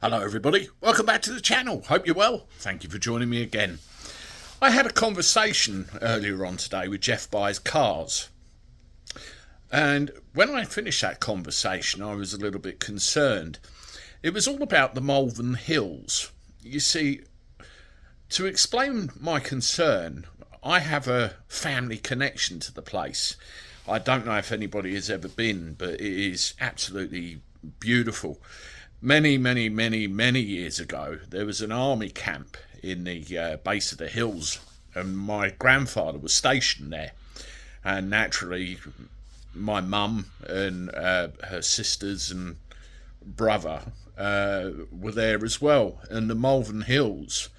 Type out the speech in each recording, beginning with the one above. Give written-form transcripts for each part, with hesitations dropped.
Hello everybody, welcome back to the channel. Hope you're well. Thank you for joining me again. I had a conversation earlier on today with Jeff Buys Cars. And when I finished that conversation, I was a little bit concerned. It was all about the Malvern Hills. You see, to explain my concern, I have a family connection to the place. I don't know if anybody has ever been, but it is absolutely beautiful. Many years ago, there was an army camp in the base of the hills, and my grandfather was stationed there. And naturally, my mum and her sisters and brother were there as well. And the Malvern Hills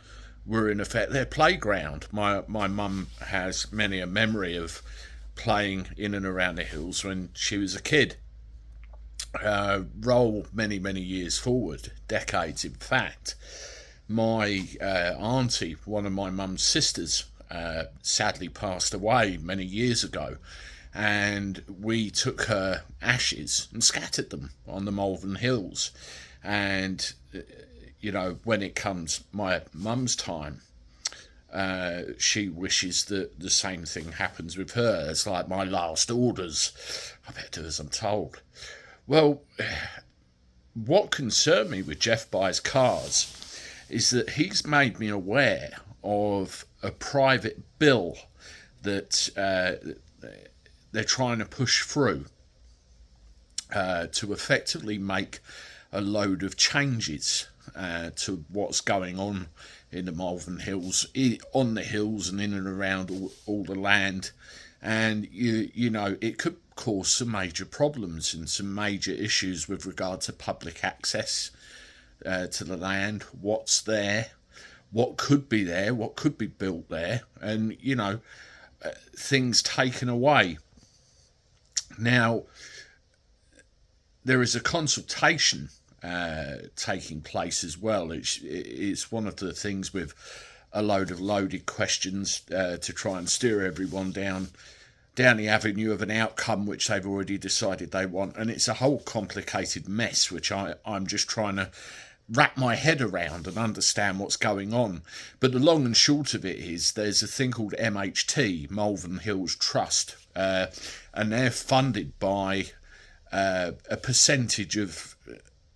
were in effect their playground. My mum has many a memory of playing in and around the hills when she was a kid. Roll many years forward, decades in fact, my auntie, one of my mum's sisters, sadly passed away many years ago, and we took her ashes and scattered them on the Malvern Hills. And you know, when it comes my mum's time, she wishes that the same thing happens with her. It's like my last orders. I better do as I'm told. Well, what concerned me with Jeff Buys Cars is that he's made me aware of a private bill that they're trying to push through to effectively make a load of changes to what's going on in the Malvern Hills, on the hills and in and around all the land. And you know, it could cause some major problems and some major issues with regard to public access to the land, what's there, what could be there, what could be built there, and you know, things taken away. Now, there is a consultation taking place as well. It's one of the things with a load of loaded questions to try and steer everyone down the avenue of an outcome which they've already decided they want. And it's a whole complicated mess which I'm just trying to wrap my head around and understand what's going on. But the long and short of it is there's a thing called MHT, Malvern Hills Trust, and they're funded by a percentage of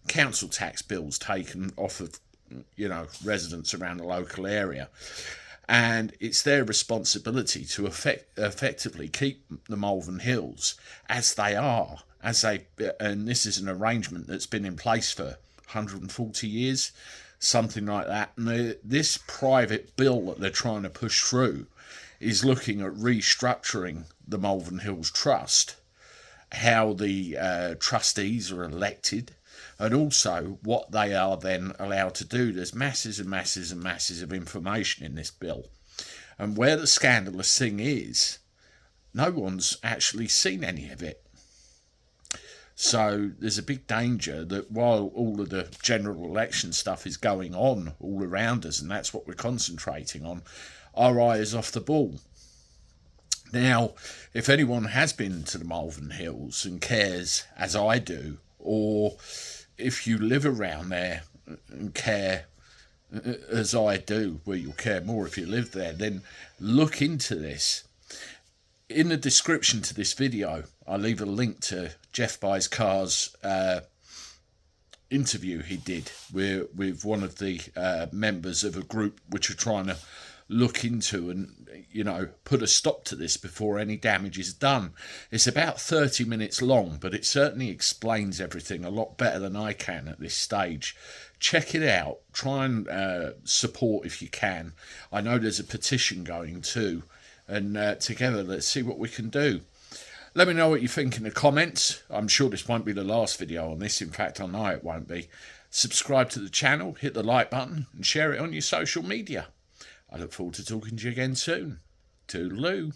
council tax bills taken off of, you know, residents around the local area. And it's their responsibility to effectively keep the Malvern Hills as they are, and this is an arrangement that's been in place for 140 years, something like that. And this private bill that they're trying to push through is looking at restructuring the Malvern Hills Trust, how the trustees are elected, and also what they are then allowed to do. There's masses of information in this bill. And where the scandalous thing is, no one's actually seen any of it. So there's a big danger that while all of the general election stuff is going on all around us, and that's what we're concentrating on, our eye is off the ball. Now, if anyone has been to the Malvern Hills and cares as I do, or if you live around there and care as I do, well, you'll care more if you live there, then look into this. In the description to this video, I leave a link to Jeff Buys Cars' interview he did with one of the members of a group which are trying to look into and, you know, put a stop to this before any damage is done. It's about 30 minutes long, but it certainly explains everything a lot better than I can at this stage. Check it out. Try and support if you can. I know there's a petition going too, and together let's see what we can do. Let me know what you think in the comments. I'm sure this won't be the last video on this. In fact, I know it won't be. Subscribe to the channel, hit the like button, and share it on your social media. I look forward to talking to you again soon. Toodaloo.